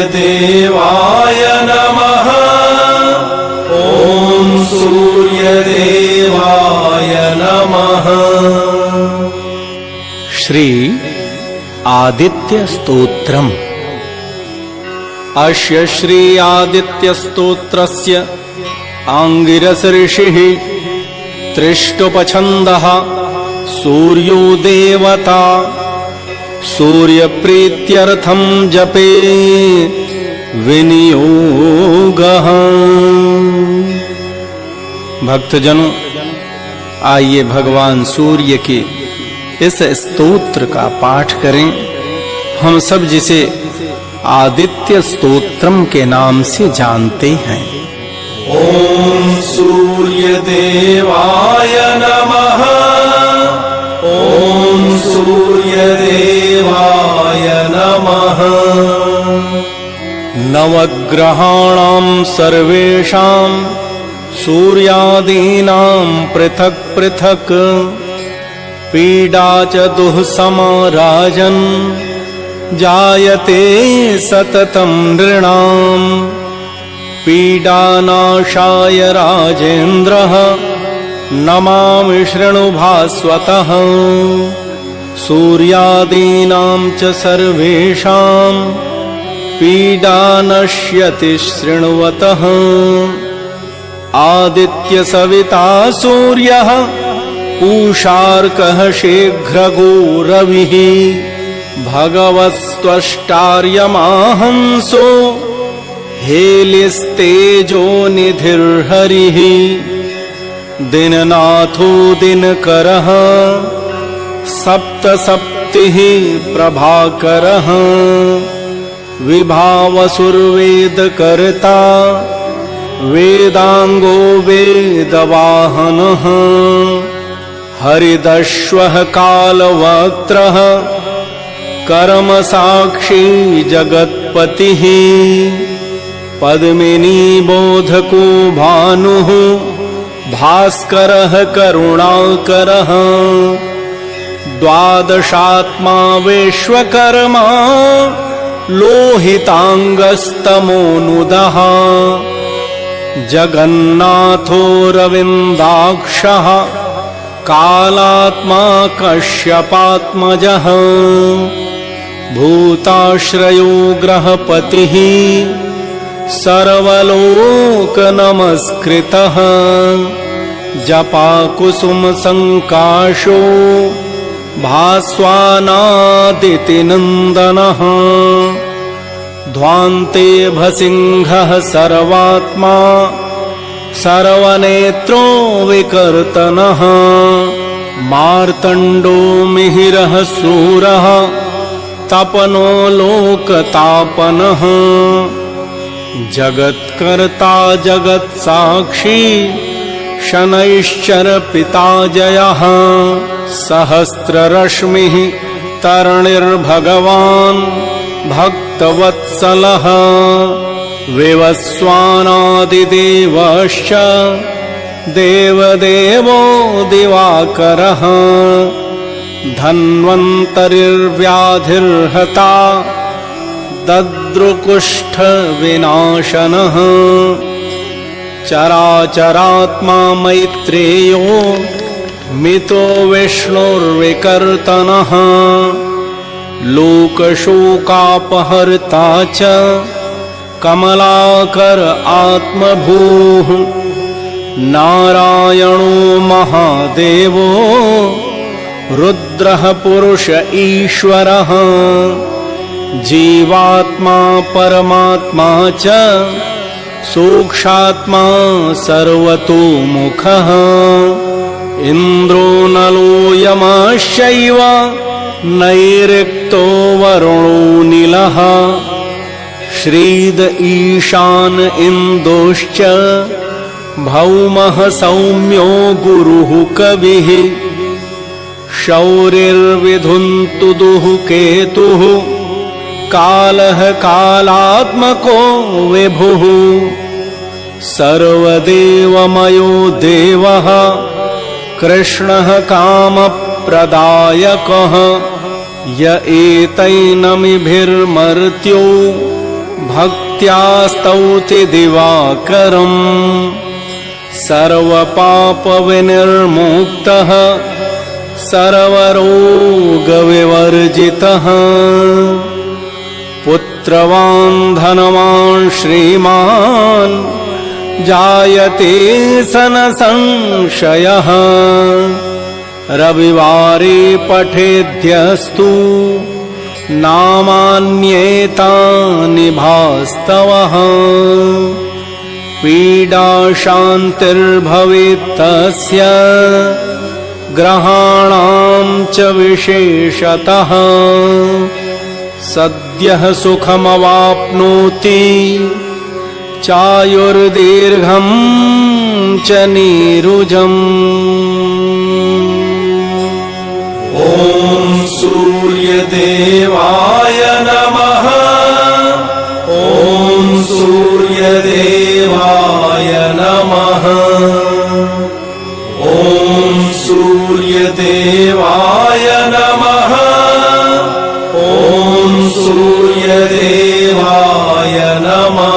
सूर्यदेवाय नमः। ॐ सूर्यदेवाय नमः। श्री आदित्य स्तोत्रम्। अस्य श्री आदित्य स्तोत्रस्य आंगिरस ऋषिः त्रिष्टुपछन्दः सूर्यो देवता। सूर्यप्रीत्यर्थं जपे विनियोगः। भक्तजनों, आइए भगवान सूर्य के इस स्तोत्र का पाठ करें। हम सब जिसे आदित्य स्तोत्रम के नाम से जानते हैं। ॐ सूर्यदेवाय नमः। ॐ सूर्यदेवाय नमः। नवग्रहाणां सर्वेषां सूर्यादीनां पृथक् पृथक् पीडा च दुःसमा राजन् जायते सततं नृणाम्। पीडानाशाय राजेन्द्रः नमामि शृणुभास्वतः। सूर्यादीनां च सर्वेषां पीडा नश्यति शृण्वतः। आदित्य सविता सूर्यः पूषार्कः शीघ्रगो रविः। भगवत्स्त्वष्टार्यमाहंसो हेलिस्तेजो निधिर्हरिः। दिननाथो दिनकरः सप्तसप्तिः प्रभाकरः। विभावसुर्वेदकर्ता वेदांगो वेदवाहनः। हरिदश्वः कालवक्त्रः कर्मसाक्षी जगत्पतिः। पद्मिनी बोधको भानुः भास्करः करुणाकरः। द्वादशात्मा विश्वकर्मा लोहितांगस्तमोनुदः। जगन्नाथो रविन्दाक्षः कालात्मा कश्यपात्मजः। भूताश्रयो ग्रहपतिः सर्वलोकनमस्कृतः। जपाकुसुमसङ्काशो भास्वानादितिनन्दनः। ध्वान्ते भसिंहः सर्वात्मा सर्वनेत्रो विकर्तनः। मार्तण्डो मिहिरः सूरः तपनो लोकतापनः। जगत्कर्ता जगत्साक्षी शनैश्चर पिता जयः। सहस्ररश्मिः तरणिर्भगवान् भक्तवत्सलः। विवस्वानादिदेवश्च देवदेवो दिवाकरः। धन्वन्तरिर्व्याधिर्हता दद्रुकुष्ठविनाशनः। चराचरात्मा मैत्रेयो मितो विष्णुर्विकर्तनः। लोकशोकापहर्ता च कमलाकर आत्मभूः। नारायणो महादेवो रुद्रः पुरुष ईश्वरः। जीवात्मा परमात्मा च सूक्ष्मात्मा सर्वतोमुखः। इन्द्रो नलो यमश्चैव नैऋक्तो वरुणो नीलः। श्रीद ईशान इन्दोश्च भौमः सौम्यो गुरुः कविः। शौरिर्विधुन्तुदुः केतुः कालः कालात्मको विभुः। सर्वदेवमयो देवः कृष्णः कामप्रदायकः। य एतैनमिभिर्मर्त्यो भक्त्या स्तौति दिवाकरम् सर्वपापविनिर्मुक्तः सर्वरोगविवर्जितः पुत्रवान् धनवान् श्रीमान् जायते सन संशयः रविवारे पठेद्यस्तु नामान्येतानि भास्तवः पीडा शान्तिर्भवेत् तस्य ग्रहाणां च विशेषतः सद्यः सुखमवाप्नोति चायुर्दीर्घं च नीरुजम् ॐ सूर्यदेवाय नमः ॐ सूर्यदेवाय नमः ॐ सूर्यदेवाय नमः ॐ सूर्यदेवाय नमः